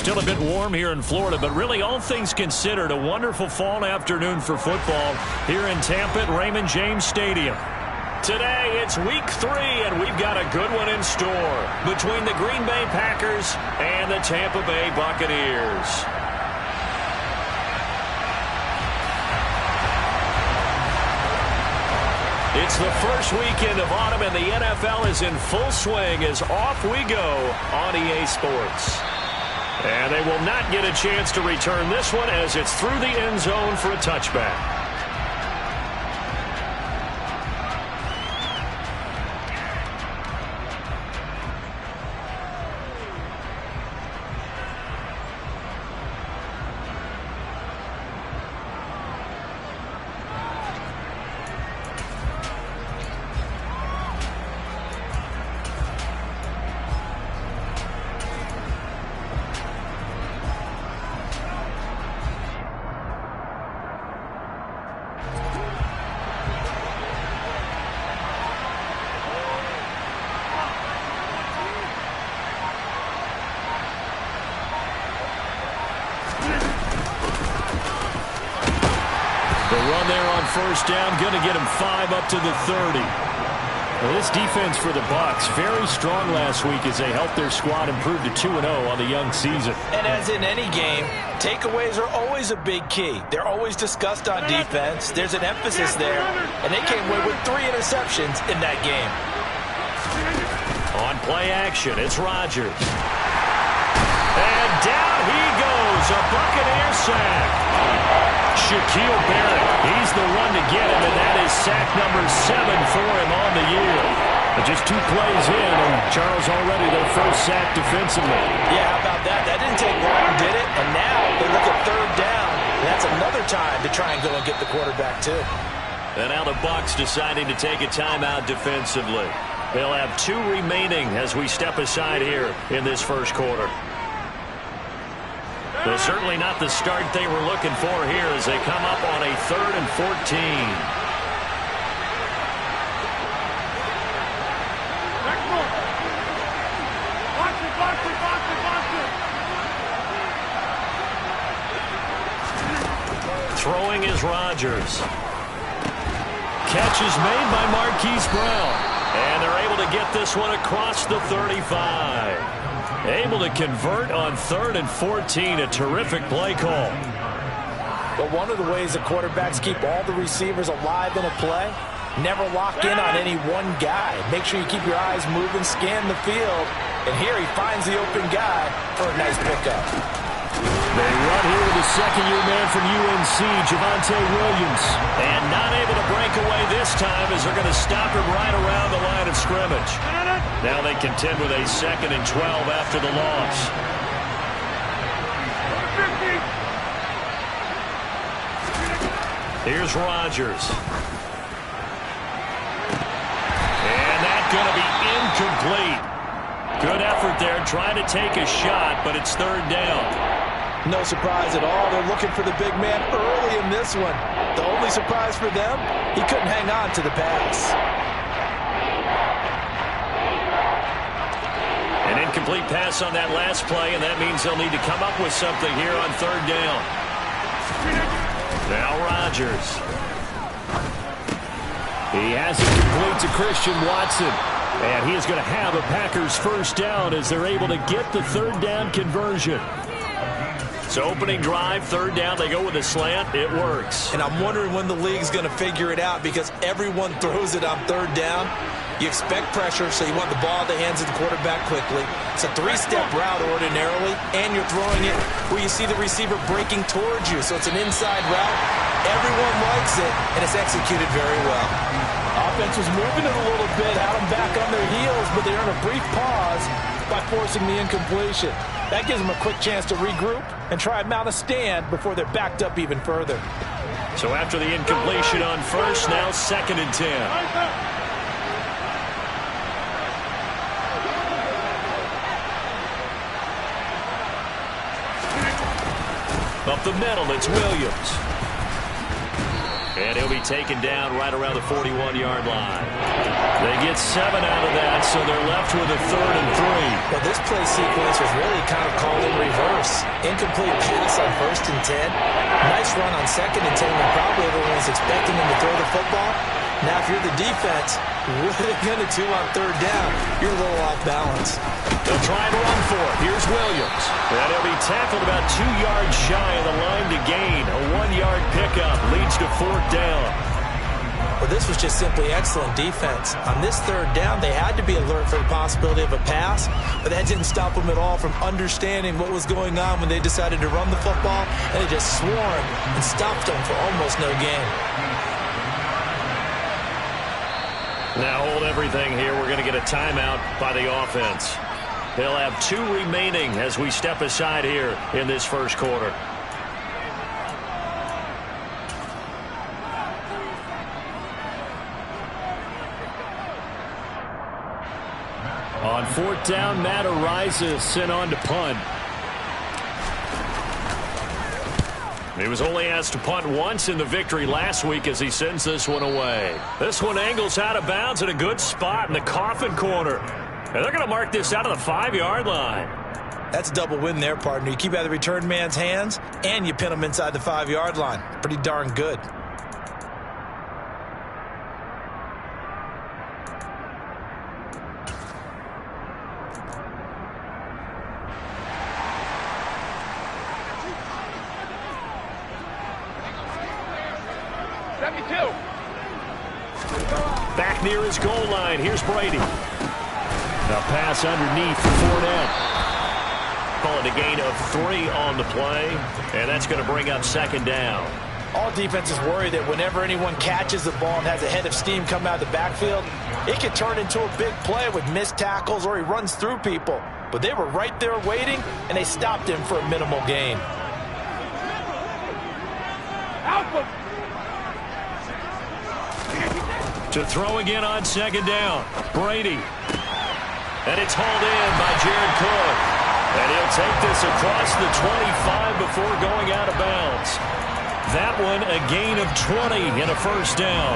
still a bit warm here in Florida, but really all things considered, a wonderful fall afternoon for football here in Tampa at Raymond James Stadium. Today, it's week 3, and we've got a good one in store between the Green Bay Packers and the Tampa Bay Buccaneers. It's the first weekend of autumn, and the NFL is in full swing as off we go on EA Sports. And they will not get a chance to return this one as it's through the end zone for a touchback. The run there on first down, going to get him 5 up to the 30. Well, this defense for the Bucs, very strong last week as they helped their squad improve to 2-0 on the young season. And as in any game, takeaways are always a big key. They're always discussed on defense. There's an emphasis there, and they came away with 3 interceptions in that game. On play action, it's Rodgers. And down he goes, a Buccaneer sack. Shaquille Barrett, he's the one to get him, and that is sack number 7 for him on the year. But just 2 plays in, and Charles already their first sack defensively. Yeah, how about that? That didn't take long, did it? And now they look at third down, and that's another time to try and go and get the quarterback, too. And now the Bucs deciding to take a timeout defensively. They'll have 2 remaining as we step aside here in this first quarter. But certainly not the start they were looking for here as they come up on a 3rd and 14. Throwing is Rodgers. Catch is made by Marquise Brown. And they're able to get this one across the 35. Able to convert on 3rd and 14. A terrific play call. But one of the ways the quarterbacks keep all the receivers alive in a play, never lock in on any one guy. Make sure you keep your eyes moving, scan the field. And here he finds the open guy for a nice pickup. They run here with the second-year man from UNC, Javonte Williams. And not able to break away this time as they're going to stop him right around the line of scrimmage. Now they contend with a 2nd and 12 after the loss. Here's Rodgers. And that's going to be incomplete. Good effort there, trying to take a shot, but it's 3rd down. No surprise at all. They're looking for the big man early in this one. The only surprise for them, he couldn't hang on to the pass. An incomplete pass on that last play, and that means they'll need to come up with something here on 3rd down. Now Rodgers. He has it complete to Christian Watson. And he is going to have a Packers first down as they're able to get the 3rd down conversion. So opening drive, 3rd down, they go with a slant. It works. And I'm wondering when the league's going to figure it out because everyone throws it on 3rd down. You expect pressure, so you want the ball in the hands of the quarterback quickly. It's a 3-step route ordinarily, and you're throwing it where you see the receiver breaking towards you. So it's an inside route. Everyone likes it, and it's executed very well. Offense was moving it a little bit, had them back on their heels, but they earned a brief pause by forcing the incompletion. That gives them a quick chance to regroup and try and mount a stand before they're backed up even further. So after the incompletion on first, now 2nd and 10. Up the middle, it's Williams. And he'll be taken down right around the 41-yard line. They get 7 out of that, so they're left with a 3rd and 3. Well, this play sequence was really kind of called in reverse. Incomplete pass on 1st and 10. Nice run on 2nd and 10 when probably everyone was expecting him to throw the football. Now, if you're the defense, what are they going to do on 3rd down? You're a little off balance. They'll try and run for it. Here's Williams. And he'll be tackled about 2 yards shy of the line to gain. A 1-yard pickup leads to 4th down. Well, this was just simply excellent defense. On this 3rd down, they had to be alert for the possibility of a pass, but that didn't stop them at all from understanding what was going on when they decided to run the football, and they just swarmed and stopped them for almost no gain. Now hold everything here. We're going to get a timeout by the offense. They'll have 2 remaining as we step aside here in this first quarter. On 4th down, Matt Araiza sent on to punt. He was only asked to punt once in the victory last week as he sends this one away. This one angles out of bounds at a good spot in the coffin corner. And they're going to mark this out of the 5-yard line. That's a double win there, partner. You keep out of the return man's hands, and you pin him inside the 5-yard line. Pretty darn good. Back near his goal line. Here's Brady. A pass underneath for Fournette. Call it a gain of 3 on the play, and that's going to bring up 2nd down. All defenses worry that whenever anyone catches the ball and has a head of steam come out of the backfield, it can turn into a big play with missed tackles or he runs through people. But they were right there waiting, and they stopped him for a minimal gain. To throw again on 2nd down. Brady. And it's hauled in by Jared Cook. And he'll take this across the 25 before going out of bounds. That one a gain of 20 and a 1st down.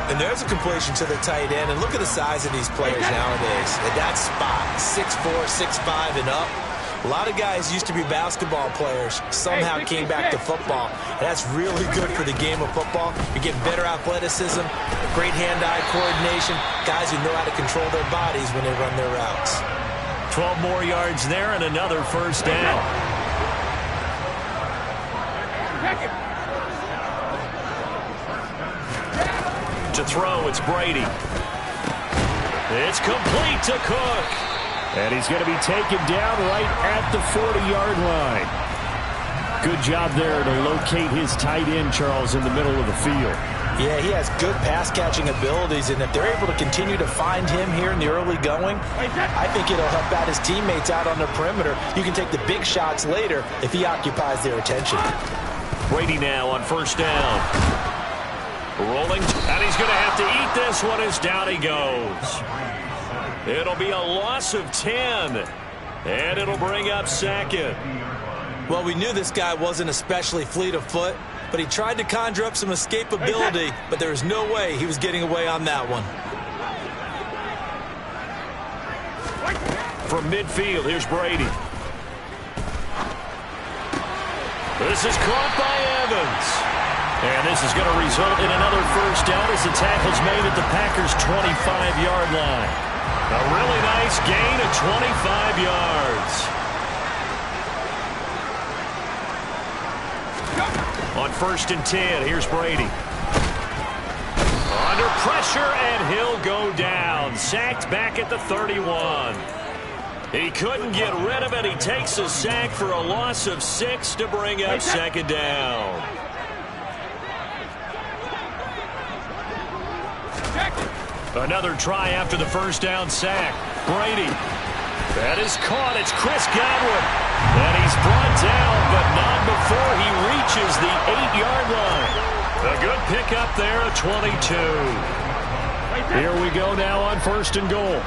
And there's a completion to the tight end. And look at the size of these players nowadays. At that spot, 6'4", 6'5", and up. A lot of guys used to be basketball players, somehow came back to football. And that's really good for the game of football. You're getting better athleticism, great hand-eye coordination, guys who know how to control their bodies when they run their routes. 12 more yards there and another 1st down. To throw, it's Brady. It's complete to Cook. And he's going to be taken down right at the 40-yard line. Good job there to locate his tight end, Charles, in the middle of the field. Yeah, he has good pass-catching abilities, and if they're able to continue to find him here in the early going, I think it'll help out his teammates out on the perimeter. You can take the big shots later if he occupies their attention. Brady now on 1st down. Rolling, and he's going to have to eat this one as down he goes. It'll be a loss of 10, and it'll bring up 2nd. Well, we knew this guy wasn't especially fleet of foot, but he tried to conjure up some escapability, but there was no way he was getting away on that one. From midfield, here's Brady. This is caught by Evans. And this is going to result in another 1st down as the tackle's made at the Packers' 25-yard line. A really nice gain of 25 yards. On 1st and 10, here's Brady. Under pressure, and he'll go down. Sacked back at the 31. He couldn't get rid of it. He takes a sack for a loss of 6 to bring up 2nd down. Another try after the 1st down sack. Brady. That is caught. It's Chris Godwin. And he's brought down, but not before he reaches the 8-yard line. A good pickup there, a 22. Here we go now on 1st and goal.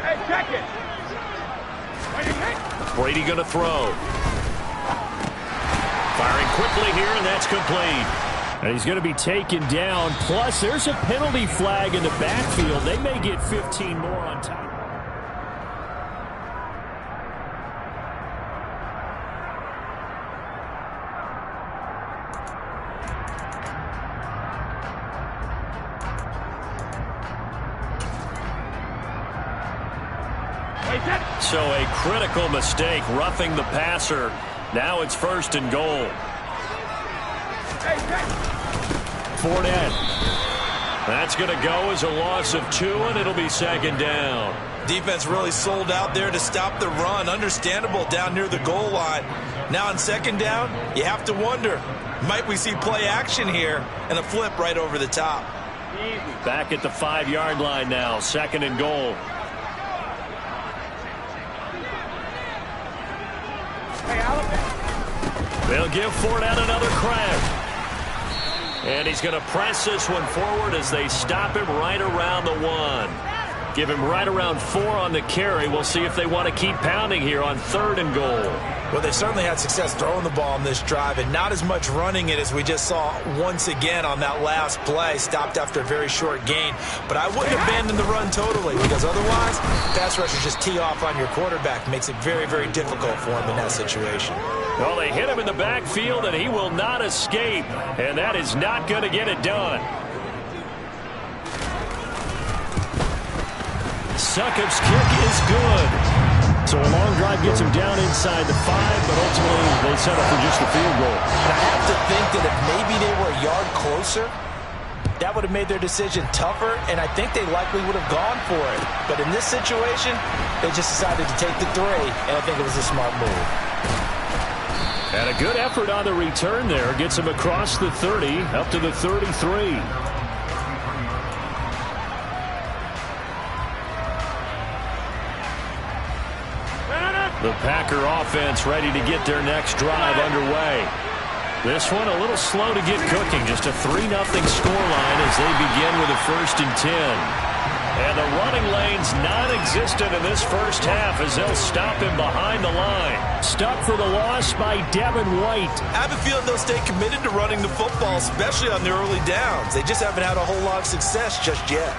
Hey, check it. Brady going to throw. Firing quickly here, and that's complete. And he's going to be taken down. Plus, there's a penalty flag in the backfield. They may get 15 more on top. So a critical mistake, roughing the passer. Now it's 1st and goal. Fournette. That's going to go as a loss of 2, and it'll be 2nd down. Defense really sold out there to stop the run. Understandable down near the goal line. Now on 2nd down, you have to wonder, might we see play action here and a flip right over the top? Back at the 5-yard line now, 2nd and goal. They'll give Fournette another crack. And he's going to press this one forward as they stop him right around the 1. Give him right around 4 on the carry. We'll see if they want to keep pounding here on 3rd and goal. Well, they certainly had success throwing the ball in this drive and not as much running it as we just saw once again on that last play. Stopped after a very short gain. But I wouldn't abandon the run totally, because otherwise, pass rushers just tee off on your quarterback. Makes it very, very difficult for him in that situation. Well, they hit him in the backfield, and he will not escape. And that is not going to get it done. Succop's kick is good. So a long drive gets him down inside the 5, but ultimately they settle for just a field goal. And I have to think that if maybe they were a yard closer, that would have made their decision tougher, and I think they likely would have gone for it. But in this situation, they just decided to take the 3, and I think it was a smart move. And a good effort on the return there. Gets him across the 30, up to the 33. The Packer offense ready to get their next drive underway. This one a little slow to get cooking. Just a 3-0 scoreline as they begin with a 1st and 10. And the running lane's non-existent in this first half as they'll stop him behind the line. Stuck for the loss by Devin White. I have a feeling they'll stay committed to running the football, especially on the early downs. They just haven't had a whole lot of success just yet.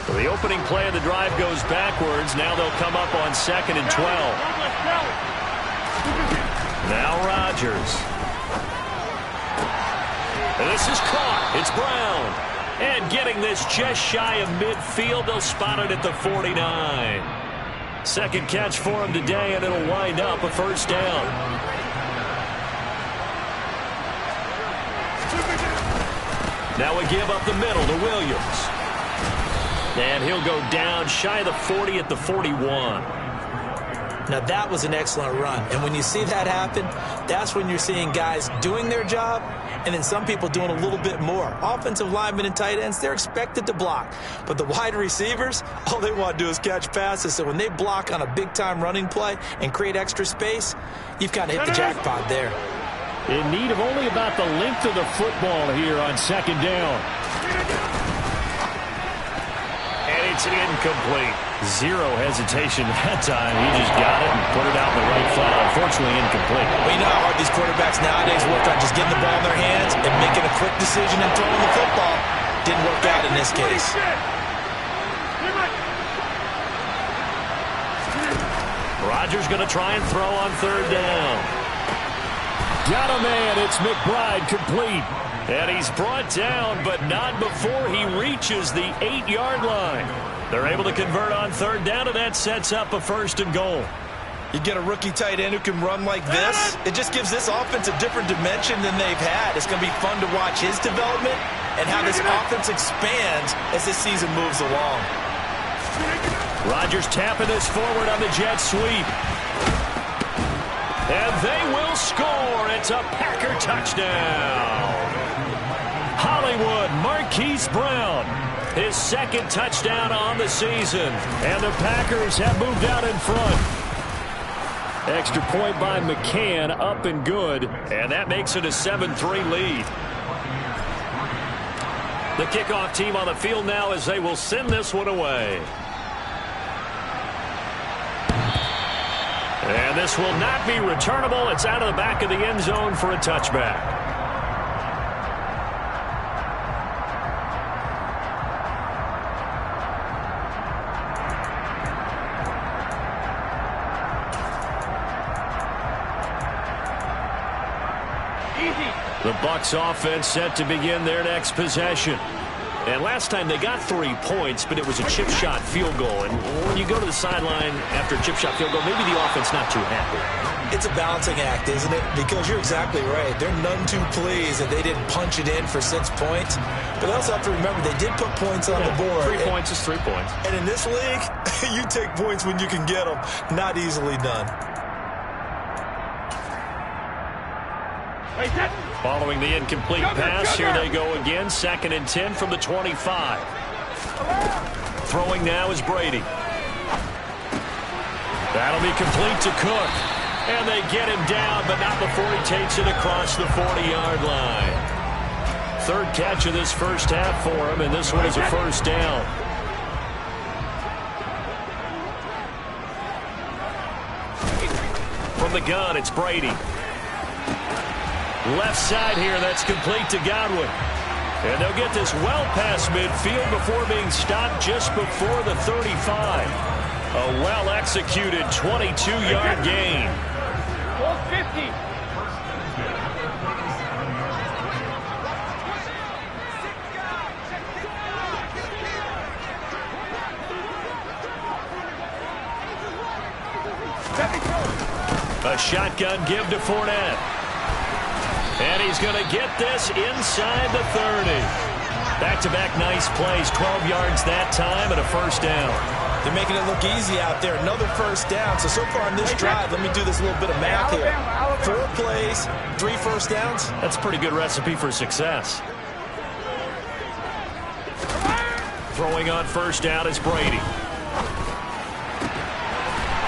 The opening play of the drive goes backwards. Now they'll come up on 2nd and 12. Now Rodgers. And this is caught. It's Brown. And getting this just shy of midfield. They'll spot it at the 49. Second catch for him today, and it'll wind up a 1st down. Now we give up the middle to Williams. And he'll go down shy of the 40 at the 41. Now that was an excellent run. And when you see that happen, that's when you're seeing guys doing their job and then some people doing a little bit more. Offensive linemen and tight ends, they're expected to block. But the wide receivers, all they want to do is catch passes. So when they block on a big-time running play and create extra space, you've kind of hit the jackpot there. In need of only about the length of the football here on 2nd down. It's incomplete. Zero hesitation that time. He just got it and put it out in the right flat. Unfortunately, incomplete. Well, you know how hard these quarterbacks nowadays work on just getting the ball in their hands and making a quick decision and throwing the football. Didn't work out in this case. Rodgers going to try and throw on 3rd down. Got a man. It's McBride complete. And he's brought down, but not before he reaches the 8-yard line. They're able to convert on 3rd down, and that sets up a 1st and goal. You get a rookie tight end who can run like this, it just gives this offense a different dimension than they've had. It's going to be fun to watch his development and how this offense expands as this season moves along. Rodgers tapping this forward on the jet sweep. And they will score. It's a Packer touchdown. Hollywood Marquise Brown, his 2nd touchdown on the season. And the Packers have moved out in front. Extra point by McCann, up and good. And that makes it a 7-3 lead. The kickoff team on the field now as they will send this one away. And this will not be returnable. It's out of the back of the end zone for a touchback. The Bucs offense set to begin their next possession. And last time they got 3 points, but it was a chip shot field goal. And when you go to the sideline after a chip shot field goal, maybe the offense not too happy. It's a balancing act, isn't it? Because you're exactly right. They're none too pleased that they didn't punch it in for 6 points. But they also have to remember they did put points on the board. 3 points is 3 points. And in this league, you take points when you can get them. Not easily done. Following the incomplete pass, here they go again. 2nd and 10 from the 25. Throwing now is Brady. That'll be complete to Cook. And they get him down, but not before he takes it across the 40-yard line. 3rd catch of this first half for him, and this one is a first down. From the gun, it's Brady. Left side here, that's complete to Godwin. And they'll get this well past midfield before being stopped just before the 35. A well-executed 22-yard gain. 50. A shotgun give to Fournette. And he's going to get this inside the 30. Back-to-back nice plays, 12 yards that time and a first down. They're making it look easy out there. Another first down. So far on this drive, let me do this little bit of math here. 4 plays, 3 first downs. That's a pretty good recipe for success. Throwing on first down is Brady.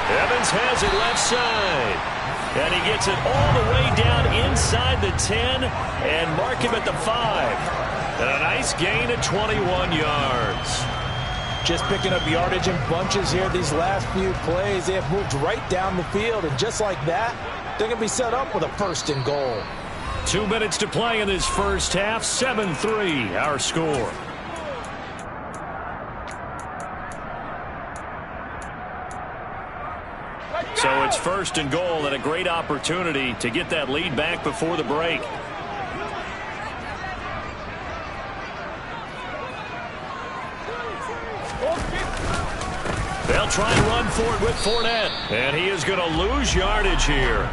Evans has it left side. And he gets it all the way down inside the 10 and mark him at the 5. And a nice gain of 21 yards. Just picking up yardage in bunches here these last few plays. They have moved right down the field, and just like that, they're going to be set up with a 1st and goal. 2 minutes to play in this first half. 7-3 our score. So it's 1st and goal and a great opportunity to get that lead back before the break. They'll try and run for it with Fournette. And he is going to lose yardage here.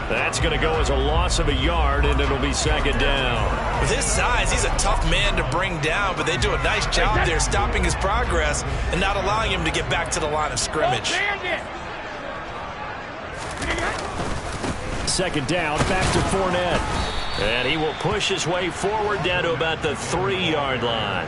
That's going to go as a loss of a yard, and it'll be 2nd down. With his size, he's a tough man to bring down, but they do a nice job there stopping his progress and not allowing him to get back to the line of scrimmage. 2nd down, back to Fournette. And he will push his way forward down to about the 3-yard line.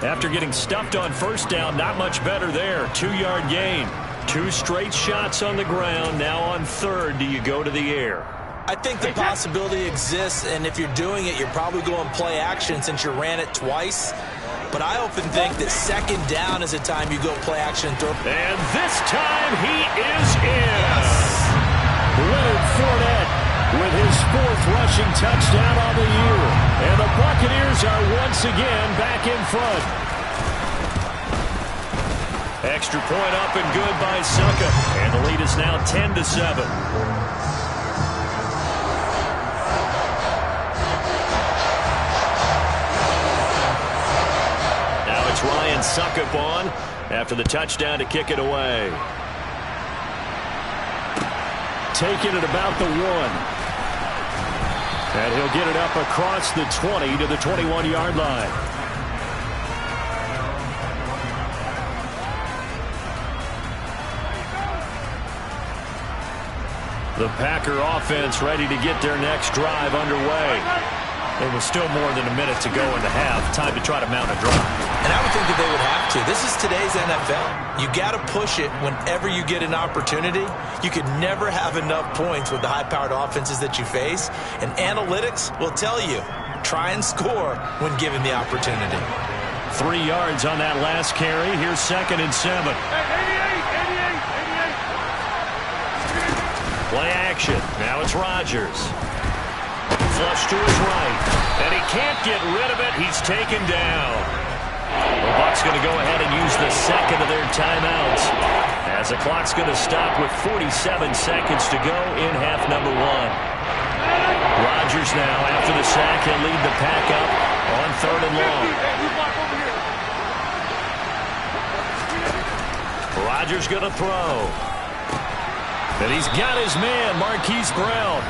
After getting stuffed on first down, not much better there. 2-yard gain. 2 straight shots on the ground. Now on 3rd, do you go to the air? I think the possibility exists, and if you're doing it, you're probably going play action since you ran it twice. But I often think that 2nd down is a time you go play action. And this time he is in. Yes. Leonard Fournette with his 4th rushing touchdown on the year. And the Buccaneers are once again back in front. Extra point up and good by Succop. And the lead is now 10-7. Now it's Ryan Succop on after the touchdown to kick it away. Taking it about the 1. And he'll get it up across the 20 to the 21-yard line. The Packer offense ready to get their next drive underway. There was still more than a minute to go in the half. Time to try to mount a drive. And I would think that they would have to. This is today's NFL. You got to push it whenever you get an opportunity. You could never have enough points with the high-powered offenses that you face. And analytics will tell you, try and score when given the opportunity. 3 yards on that last carry. Here's 2nd and 7. Play action. Now it's Rodgers. Flush to his right. And he can't get rid of it. He's taken down. The Bucs going to go ahead and use the second of their timeouts, as the clock's going to stop with 47 seconds to go in half number one. Rodgers now, after the sack, he'll lead the pack up on 3rd and long. Rodgers going to throw. And he's got his man, Marquise Brown.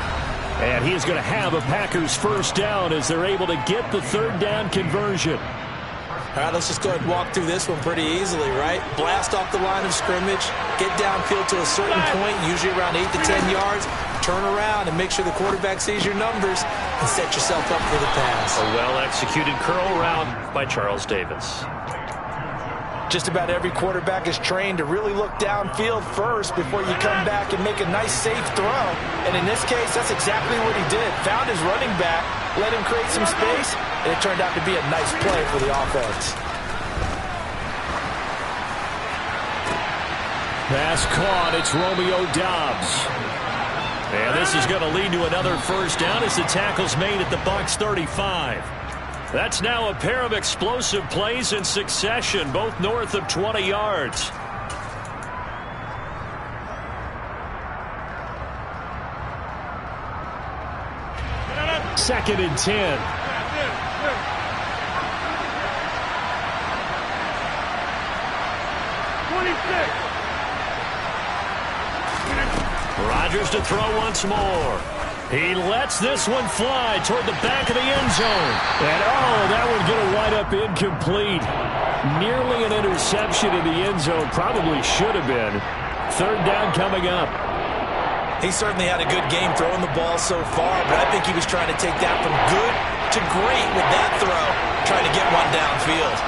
And he is going to have a Packers first down as they're able to get the 3rd down conversion. All right, let's just go ahead and walk through this one pretty easily, right? Blast off the line of scrimmage, get downfield to a certain point, usually around 8 to 10 yards, turn around and make sure the quarterback sees your numbers and set yourself up for the pass. A well-executed curl route by Charles Davis. Just about every quarterback is trained to really look downfield first before you come back and make a nice, safe throw. And in this case, that's exactly what he did. Found his running back, let him create some space, and it turned out to be a nice play for the offense. Pass caught. It's Romeo Doubs. And this is going to lead to another first down as the tackle's made at the Bucs 35. That's now a pair of explosive plays in succession, both north of 20 yards. Second and 10. Rodgers to throw once more. He lets this one fly toward the back of the end zone. And, that one's going to wind up incomplete. Nearly an interception in the end zone. Probably should have been. 3rd down coming up. He certainly had a good game throwing the ball so far, but I think he was trying to take that from good to great with that throw, trying to get one downfield.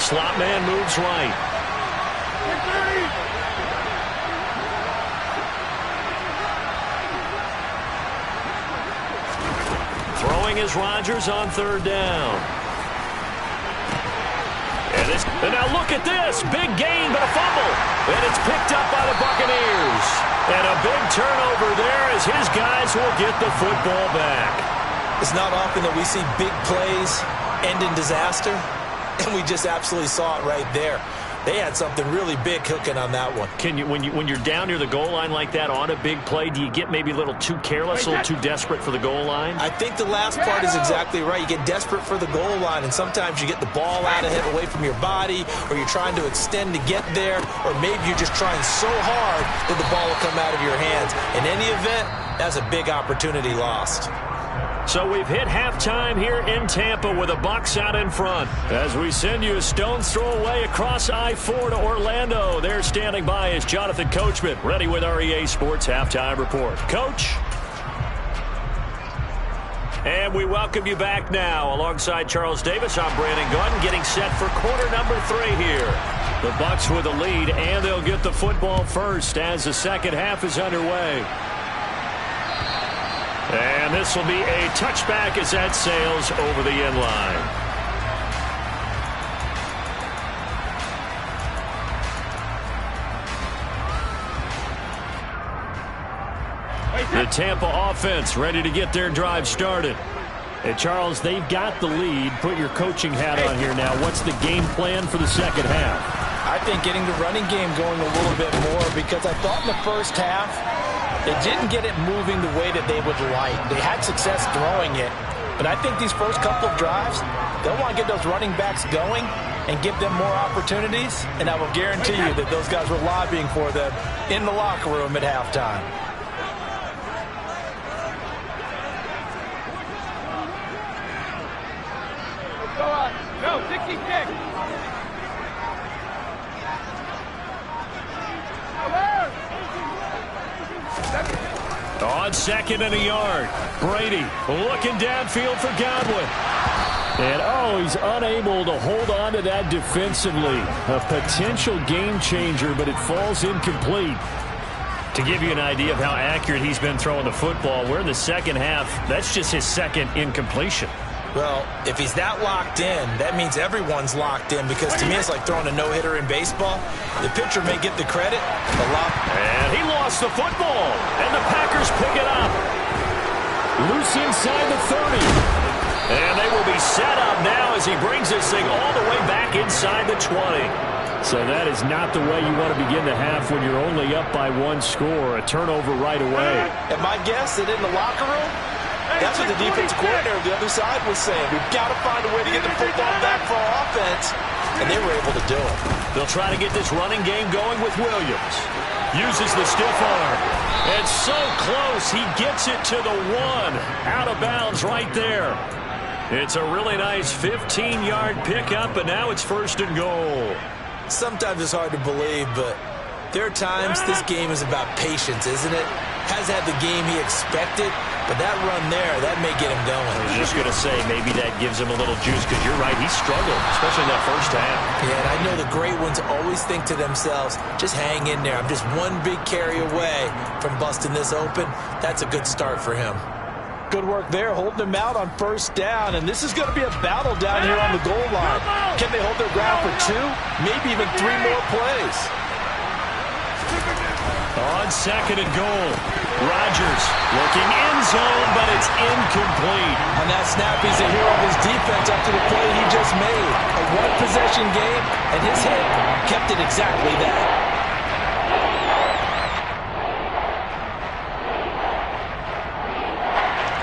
Slot man moves right. Throwing is Rodgers on 3rd down. And now look at this. Big gain, but a fumble. And it's picked up by the Buccaneers. And a big turnover there as his guys will get the football back. It's not often that we see big plays end in disaster, and we just absolutely saw it right there. They had something really big cooking on that one. When you're down near the goal line like that on a big play, do you get maybe a little too careless, a little too desperate for the goal line? I think the last part is exactly right. You get desperate for the goal line, and sometimes you get the ball out of it away from your body, or you're trying to extend to get there, or maybe you're just trying so hard that the ball will come out of your hands. In any event, that's a big opportunity lost. So we've hit halftime here in Tampa with the Bucs out in front. As we send you a stone's throw away across I-4 to Orlando. There standing by is Jonathan Coachman, ready with our EA Sports Halftime Report. Coach? And we welcome you back now. Alongside Charles Davis, I'm Brandon Gunn, getting set for quarter number 3 here. The Bucs with the lead, and they'll get the football first as the second half is underway. And this will be a touchback as that sails over the end line. The Tampa offense ready to get their drive started. And Charles, they've got the lead. Put your coaching hat on here now. What's the game plan for the second half? I think getting the running game going a little bit more, because I thought in the first half they didn't get it moving the way that they would like. They had success throwing it, but I think these first couple of drives, they'll want to get those running backs going and give them more opportunities, and I will guarantee you that those guys were lobbying for them in the locker room at halftime. Go, 66. On 2nd and a yard, Brady looking downfield for Godwin. And, he's unable to hold on to that defensively. A potential game changer, but it falls incomplete. To give you an idea of how accurate he's been throwing the football, we're in the second half. That's just his second incompletion. Well, if he's that locked in, that means everyone's locked in, because to me it's like throwing a no-hitter in baseball. The pitcher may get the credit, and he lost the football, and the Packers pick it up. Loose inside the 30. And they will be set up now as he brings this thing all the way back inside the 20. So that is not the way you want to begin the half when you're only up by one score. A turnover right away. And my guess that in the locker room, that's what the defensive coordinator on the other side was saying. We've got to find a way to get the football back for our offense. And they were able to do it. They'll try to get this running game going with Williams. Uses the stiff arm. And so close, he gets it to the 1. Out of bounds right there. It's a really nice 15-yard pickup, and now it's 1st and goal. Sometimes it's hard to believe, but there are times this game is about patience, isn't it? Has had the game he expected, but that run there, that may get him going. I was just going to say, maybe that gives him a little juice, because you're right, he struggled, especially in that first half. Yeah, and I know the great ones always think to themselves, just hang in there. I'm just one big carry away from busting this open. That's a good start for him. Good work there, holding him out on 1st down, and this is going to be a battle down here on the goal line. Can they hold their ground for 2, maybe even 3 more plays? On 2nd and goal, Rodgers looking end zone, but it's incomplete. On that snap, he's a hero of his defense up to the play he just made. A one-possession game, and his hit kept it exactly that.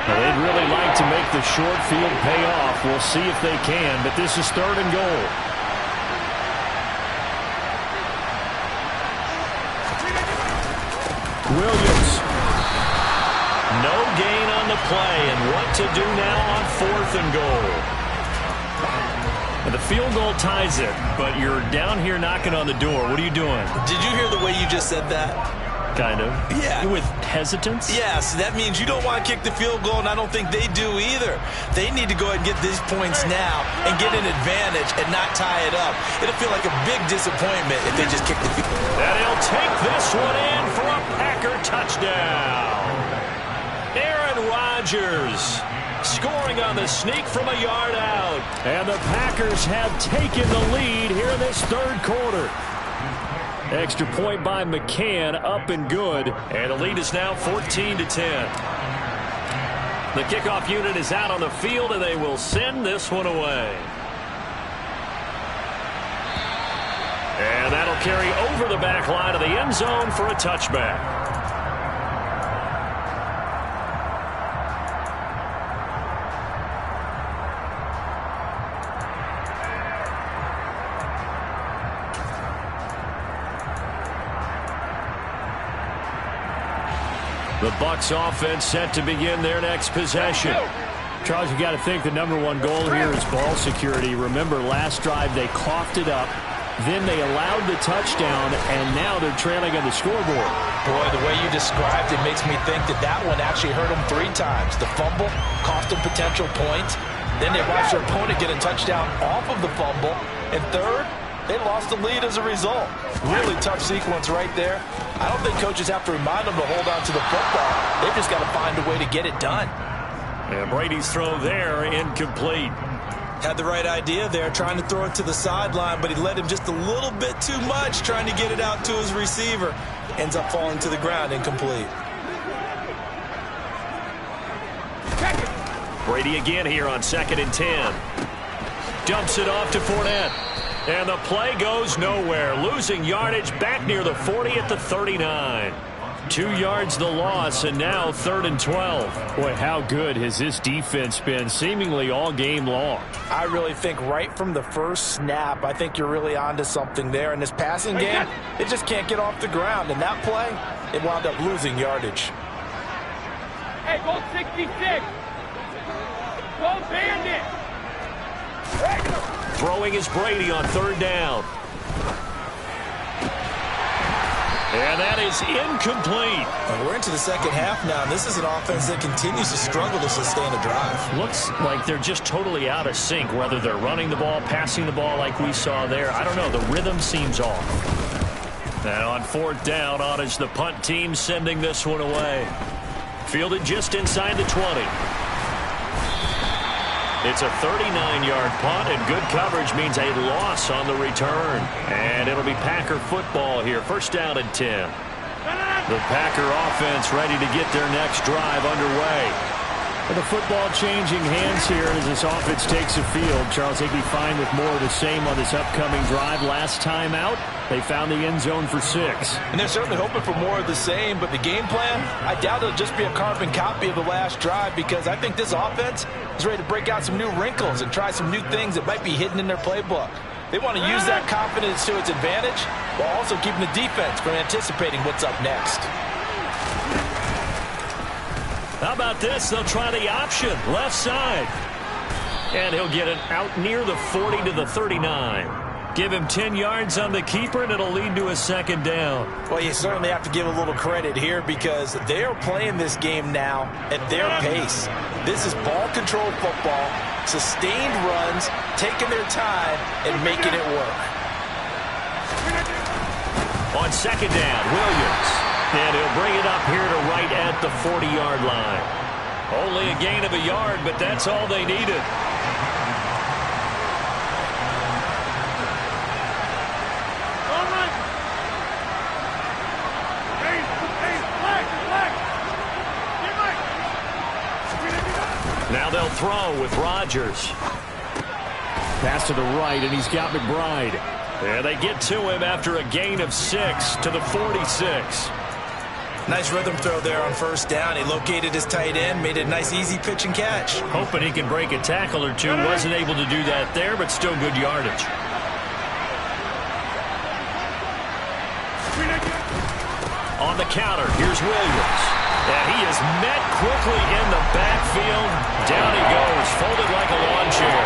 They'd really like to make the short field pay off. We'll see if they can, but this is 3rd and goal. Williams. No gain on the play, and what to do now on 4th and goal. And the field goal ties it, but you're down here knocking on the door. What are you doing? Did you hear the way you just said that? Kind of. Yeah. With hesitance? Yes, that means you don't want to kick the field goal, and I don't think they do either. They need to go ahead and get these points now and get an advantage and not tie it up. It'll feel like a big disappointment if they just kick the field goal. And he'll take this one in for a Packer touchdown. Aaron Rodgers scoring on the sneak from a yard out. And the Packers have taken the lead here in this 3rd quarter. Extra point by McCann, up and good. And the lead is now 14-10. The kickoff unit is out on the field, and they will send this one away. And that'll carry over the back line of the end zone for a touchback. The Bucs offense set to begin their next possession. Charles, you got to think the #1 goal here is ball security. Remember, last drive they coughed it up, then they allowed the touchdown, and now they're trailing on the scoreboard. Boy, the way you described it makes me think that that one actually hurt them 3 times. The fumble cost them potential points. Then they watched their opponent get a touchdown off of the fumble. And third, they lost the lead as a result. Really tough sequence right there. I don't think coaches have to remind them to hold on to the football. They've just got to find a way to get it done. And Brady's throw there, incomplete. Had the right idea there, trying to throw it to the sideline, but he let him just a little bit too much, trying to get it out to his receiver. Ends up falling to the ground, incomplete. Brady again here on 2nd and 10. Dumps it off to Fournette. And the play goes nowhere. Losing yardage back near the 40 at the 39. 2 yards the loss, and now 3rd and 12. Boy, how good has this defense been seemingly all game long? I really think right from the first snap, I think you're really onto something there. In this passing game, it just can't get off the ground. And that play, it wound up losing yardage. Hey, go 66. Go Bandit. Throwing is Brady on 3rd down. And that is incomplete. We're into the second half now, and this is an offense that continues to struggle to sustain a drive. Looks like they're just totally out of sync, whether they're running the ball, passing the ball like we saw there. I don't know. The rhythm seems off. Now on 4th down, on is the punt team sending this one away. Fielded just inside the 20. It's a 39-yard punt, and good coverage means a loss on the return. And it'll be Packer football here. First down and 10. The Packer offense ready to get their next drive underway. The football changing hands here as this offense takes the field. Charles Higbee fine with more of the same on this upcoming drive. Last time out, they found the end zone for 6. And they're certainly hoping for more of the same, but the game plan, I doubt it'll just be a carbon copy of the last drive, because I think this offense is ready to break out some new wrinkles and try some new things that might be hidden in their playbook. They want to use that confidence to its advantage while also keeping the defense from anticipating what's up next. How about this? They'll try the option, left side. And he'll get it out near the 40 to the 39. Give him 10 yards on the keeper, and it'll lead to a second down. Well, you certainly have to give a little credit here, because they are playing this game now at their pace. This is ball control football, sustained runs, taking their time, and making it work. On second down, Williams. And he'll bring it up here to right at the 40-yard line. Only a gain of a yard, but that's all they needed. Now they'll throw with Rodgers. Pass to the right, and he's got McBride. And they get to him after a gain of 6 to the 46. Nice rhythm throw there on first down. He located his tight end, made a nice easy pitch and catch. Hoping he can break a tackle or two. Wasn't able to do that there, but still good yardage. On the counter, here's Williams. And he is met quickly in the backfield. Down he goes, folded like a lawn chair.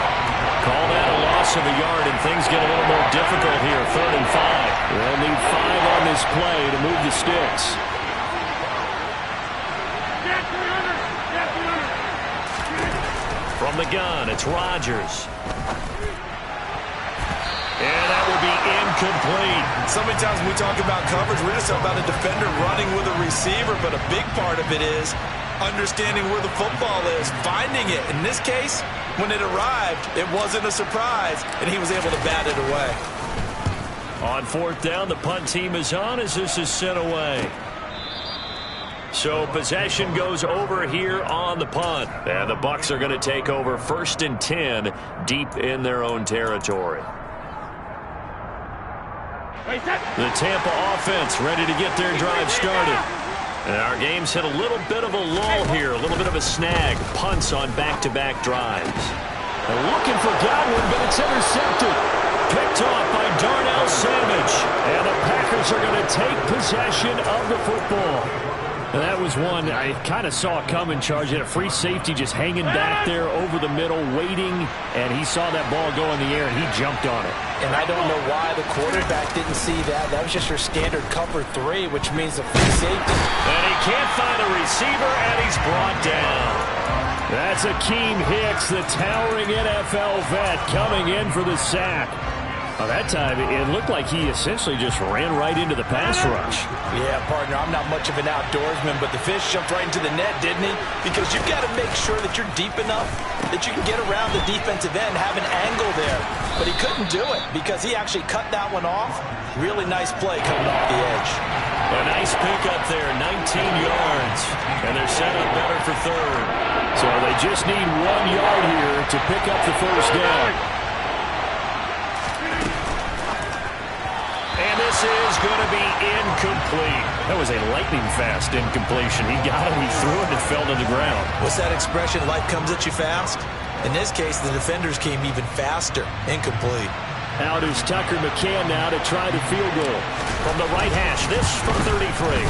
Call that a loss of a yard, and things get a little more difficult here. 3rd and 5. They'll need 5 on this play to move the sticks. From the gun, it's Rodgers. And that will be incomplete. So many times when we talk about coverage, we're just talking about a defender running with a receiver, but a big part of it is understanding where the football is, finding it. In this case, when it arrived, it wasn't a surprise, and he was able to bat it away. On 4th down, the punt team is on as this is sent away. So possession goes over here on the punt. And the Bucs are going to take over 1st and 10 deep in their own territory. The Tampa offense ready to get their drive started. And our game's hit a little bit of a lull here, a little bit of a snag. Punts on back-to-back drives. They're looking for Godwin, but it's intercepted. Picked off by Darnell Savage. And the Packers are going to take possession of the football. And that was one I kind of saw coming, Charge. He had a free safety just hanging back there over the middle, waiting, and he saw that ball go in the air, and he jumped on it. And I don't know why the quarterback didn't see that. That was just your standard cover 3, which means a free safety. And he can't find a receiver, and he's brought down. That's Akeem Hicks, the towering NFL vet, coming in for the sack. Well, that time, it looked like he essentially just ran right into the pass rush. Yeah, partner, I'm not much of an outdoorsman, but the fish jumped right into the net, didn't he? Because you've got to make sure that you're deep enough that you can get around the defensive end, have an angle there. But he couldn't do it because he actually cut that one off. Really nice play coming off the edge. A nice pickup there, 19 yards. And they're set up better for 3rd. So they just need 1 yard here to pick up the first down. And this is going to be incomplete. That was a lightning-fast incompletion. He got it, he threw it, and it fell to the ground. What's that expression, life comes at you fast? In this case, the defenders came even faster. Incomplete. Out is Tucker McCann now to try the field goal. From the right hash, this from 33.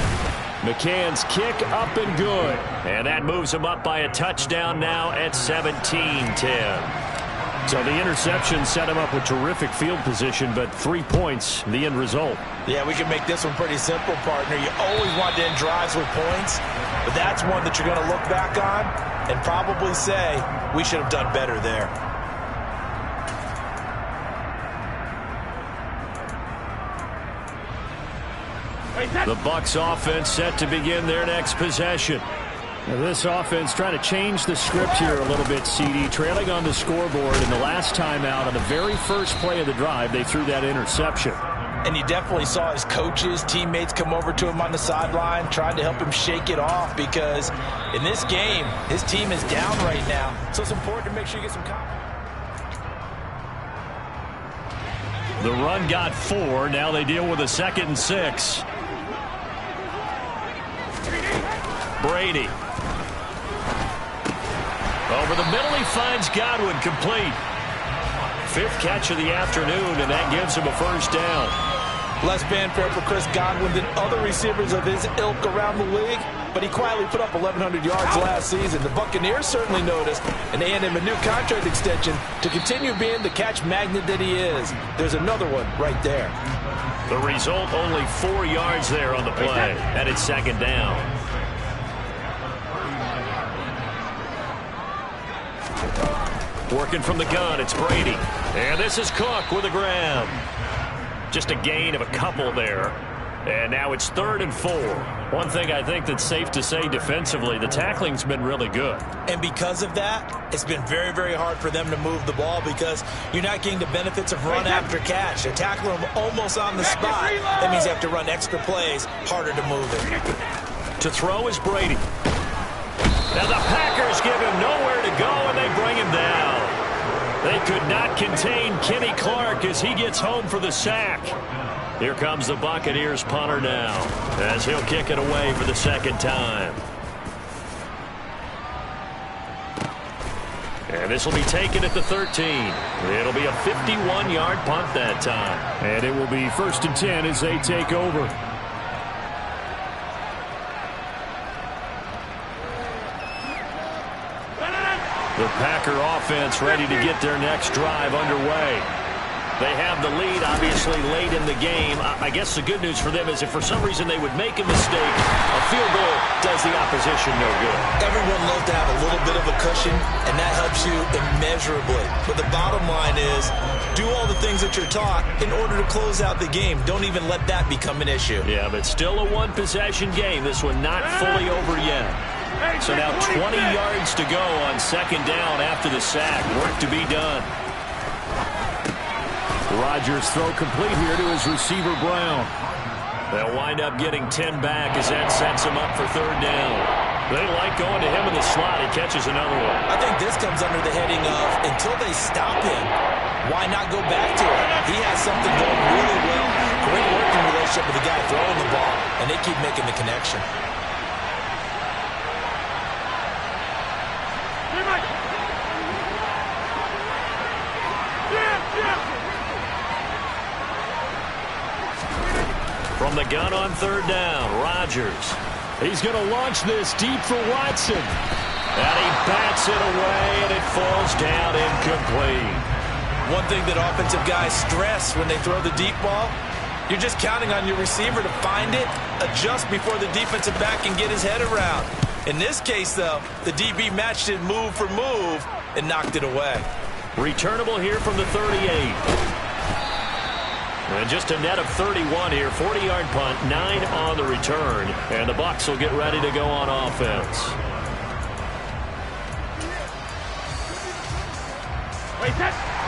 McCann's kick up and good. And that moves him up by a touchdown now at 17-10. So the interception set him up with terrific field position, but 3 points, the end result. Yeah, we can make this one pretty simple, partner. You always want to end drives with points, but that's one that you're going to look back on and probably say, we should have done better there. The Bucs offense set to begin their next possession. This offense trying to change the script here a little bit, CD. Trailing on the scoreboard, in the last time out on the very first play of the drive, they threw that interception. And you definitely saw his coaches, teammates come over to him on the sideline, trying to help him shake it off because in this game, his team is down right now. So it's important to make sure you get some confidence. The run got 4. Now they deal with a 2nd and 6. Brady. Over the middle, he finds Godwin complete. 5th catch of the afternoon, and that gives him a first down. Less fanfare for Chris Godwin than other receivers of his ilk around the league, but he quietly put up 1,100 yards last season. The Buccaneers certainly noticed, and they handed him a new contract extension to continue being the catch magnet that he is. There's another one right there. The result, only 4 yards there on the play, and it's 2nd down. Working from the gun, it's Brady. And this is Cook with a grab. Just a gain of a couple there. And now it's 3rd and 4. One thing I think that's safe to say defensively, the tackling's been really good. And because of that, it's been very, very hard for them to move the ball because you're not getting the benefits of run after catch. They're tackling them almost on the spot. That means you have to run extra plays, harder to move it. To throw is Brady. Now the Packers give him nowhere to go, and they bring him down. They could not contain Kenny Clark as he gets home for the sack. Here comes the Buccaneers punter now, as he'll kick it away for the 2nd time. And this will be taken at the 13. It'll be a 51-yard punt that time. And it will be 1st and 10 as they take over. The Packer offense ready to get their next drive underway. They have the lead, obviously, late in the game. I guess the good news for them is if for some reason they would make a mistake, a field goal does the opposition no good. Everyone loves to have a little bit of a cushion, and that helps you immeasurably. But the bottom line is, do all the things that you're taught in order to close out the game. Don't even let that become an issue. Yeah, but still a one-possession game. This one not fully over yet. So now 20 yards to go on 2nd down after the sack. Work to be done. Rodgers throw complete here to his receiver, Brown. They'll wind up getting 10 back as that sets him up for 3rd down. They like going to him in the slot. He catches another one. I think this comes under the heading of until they stop him, why not go back to it? He has something going really well. Great working relationship with the guy throwing the ball, and they keep making the connection. From the gun on 3rd down, Rodgers. He's going to launch this deep for Watson. And he bats it away, and it falls down incomplete. One thing that offensive guys stress when they throw the deep ball, you're just counting on your receiver to find it, adjust before the defensive back can get his head around. In this case, though, the DB matched it move for move and knocked it away. Returnable here from the 38. And just a net of 31 here. 40-yard punt, 9 on the return. And the Bucs will get ready to go on offense.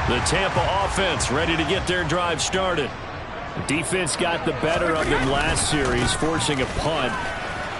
The Tampa offense ready to get their drive started. Defense got the better of them last series, forcing a punt.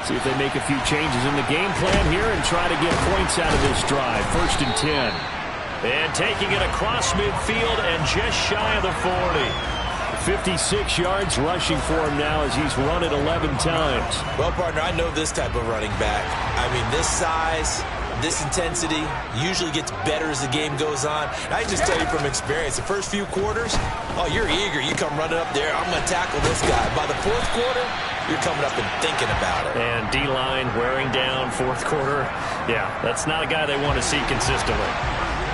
See if they make a few changes in the game plan here and try to get points out of this drive. 1st and 10. And taking it across midfield and just shy of the 40. 56 yards rushing for him now as he's run it 11 times. Well, partner, I know this type of running back. I mean, this size, this intensity usually gets better as the game goes on. I just tell you from experience, the first few quarters, oh, you're eager. You come running up there, I'm going to tackle this guy. By the 4th quarter, you're coming up and thinking about it. And D-line wearing down 4th quarter. Yeah, that's not a guy they want to see consistently.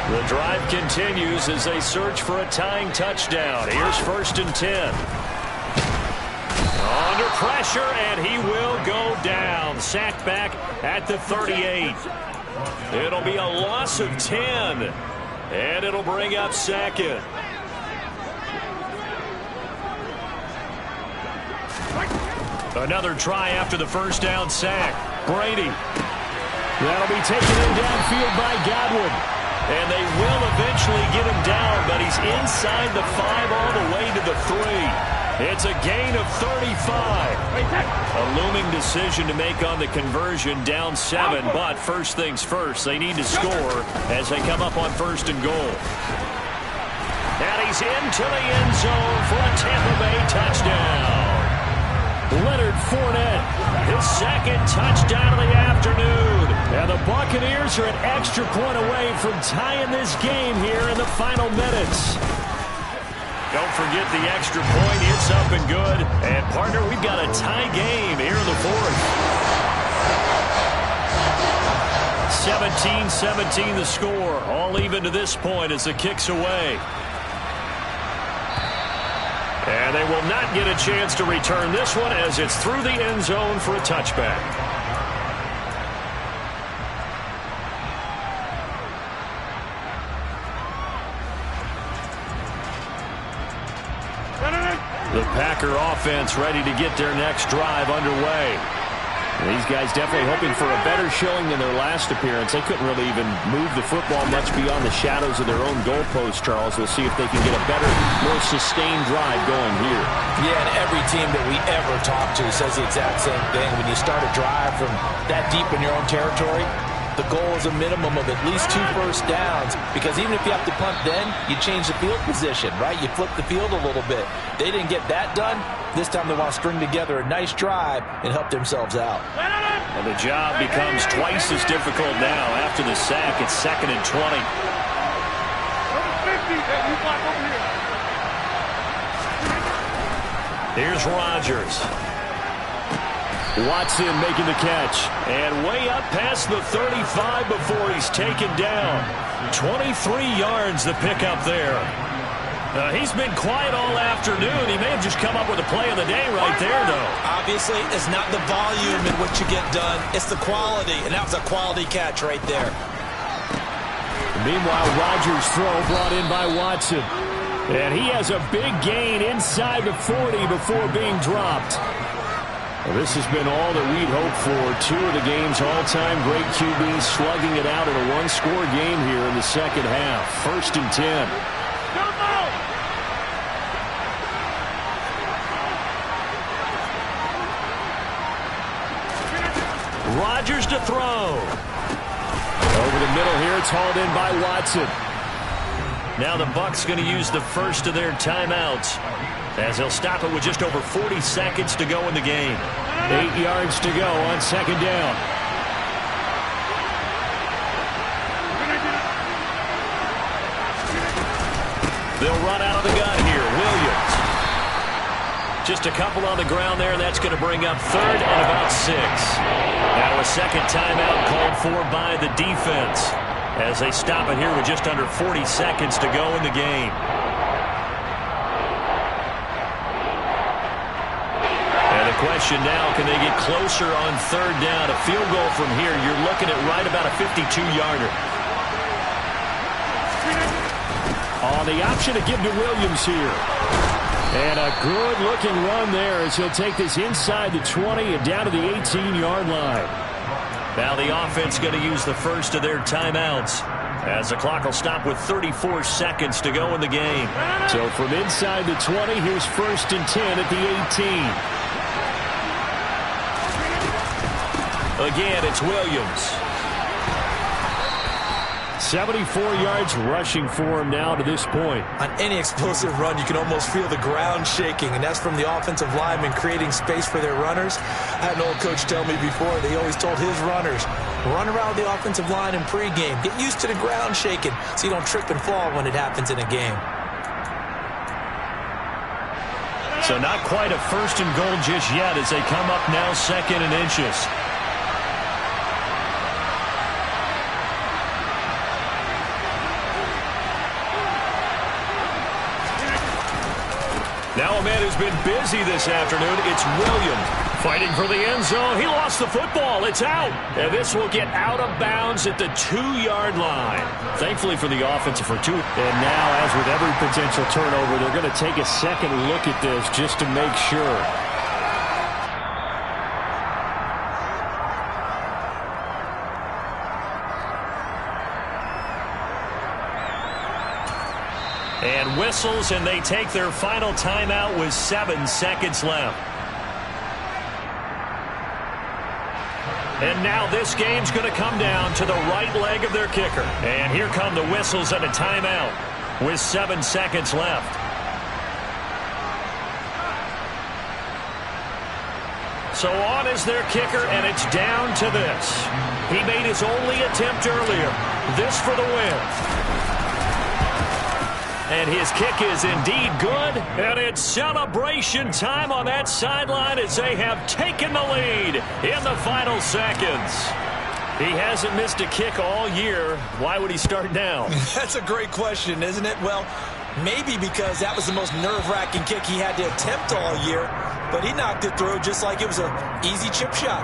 The drive continues as they search for a tying touchdown. Here's 1st and 10. Under pressure, and he will go down. Sacked back at the 38. It'll be a loss of 10, and it'll bring up 2nd. Another try after the 1st down sack. Brady. That'll be taken in downfield by Godwin. And they will eventually get him down, but he's inside the 5 all the way to the 3. It's a gain of 35. A looming decision to make on the conversion, down 7. But first things first, they need to score as they come up on 1st and goal. And he's into the end zone for a Tampa Bay touchdown. Leonard Fournette, his 2nd touchdown of the afternoon. And the Buccaneers are an extra point away from tying this game here in the final minutes. Don't forget the extra point. It's up and good. And, partner, we've got a tie game here in the 4th. 17-17 the score. All even to this point as the kick's away. And they will not get a chance to return this one as it's through the end zone for a touchback. The Packer offense ready to get their next drive underway. These guys definitely hoping for a better showing than their last appearance. They couldn't really even move the football much beyond the shadows of their own goalpost, Charles. We'll see if they can get a better, more sustained drive going here. Yeah, and every team that we ever talk to says the exact same thing. When you start a drive from that deep in your own territory, the goal is a minimum of at least 2 first downs, because even if you have to punt then, you change the field position, right? You flip the field a little bit. They didn't get that done. This time they want to string together a nice drive and help themselves out. And the job becomes twice as difficult now. After the sack, it's 2nd and 20. Here's Rodgers. Watson making the catch. And way up past the 35 before he's taken down. 23 yards the pickup there. He's been quiet all afternoon. He may have just come up with a play of the day right there, though. Obviously, it's not the volume in which you get done. It's the quality, and that was a quality catch right there. Meanwhile, Rodgers' throw brought in by Watson. And he has a big gain inside the 40 before being dropped. Well, this has been all that we'd hoped for. 2 of the game's all-time great QBs slugging it out in a one-score game here in the second half. 1st and 10. Rodgers to throw. Over the middle here, it's hauled in by Watson. Now the Bucs going to use the first of their timeouts as they'll stop it with just over 40 seconds to go in the game. 8 yards to go on 2nd down. They'll run out of the gun here. Williams. Just a couple on the ground there, and that's going to bring up 3rd and about 6. Now a 2nd timeout called for by the defense as they stop it here with just under 40 seconds to go in the game. And the question now, can they get closer on 3rd down? A field goal from here, you're looking at right about a 52-yarder. On the option to give to Williams here. And a good-looking run there as he'll take this inside the 20 and down to the 18-yard line. Now the offense going to use the first of their timeouts as the clock will stop with 34 seconds to go in the game. So from inside the 20, here's 1st and 10 at the 18. Again, it's Williams. 74 yards rushing for him now to this point. On any explosive run, you can almost feel the ground shaking, and that's from the offensive linemen creating space for their runners. I had an old coach tell me before, they always told his runners, run around the offensive line in pregame. Get used to the ground shaking so you don't trip and fall when it happens in a game. So not quite a 1st and goal just yet as they come up now 2nd and inches. Now a man who's been busy this afternoon, it's Williams. Fighting for the end zone. He lost the football. It's out. And this will get out of bounds at the 2-yard line. Thankfully for the offensive for 2. And now, as with every potential turnover, they're going to take a second look at this just to make sure. And whistles, and they take their final timeout with 7 seconds left. And now this game's going to come down to the right leg of their kicker. And here come the whistles and a timeout with 7 seconds left. So on is their kicker, and it's down to this. He made his only attempt earlier. This for the win. And his kick is indeed good. And it's celebration time on that sideline as they have taken the lead in the final seconds. He hasn't missed a kick all year. Why would he start now? That's a great question, isn't it? Well, maybe because that was the most nerve-wracking kick he had to attempt all year. But he knocked it through just like it was an easy chip shot.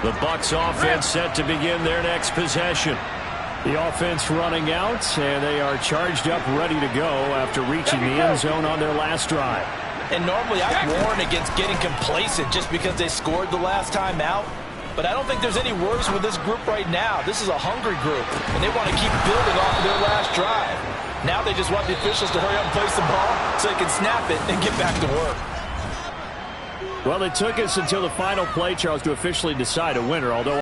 The Bucs offense set to begin their next possession. The offense running out, and they are charged up, ready to go after reaching the end zone on their last drive. And normally I warn against getting complacent just because they scored the last time out. But I don't think there's any worries with this group right now. This is a hungry group, and they want to keep building off of their last drive. Now they just want the officials to hurry up and place the ball so they can snap it and get back to work. Well, it took us until the final play, Charles, to officially decide a winner, although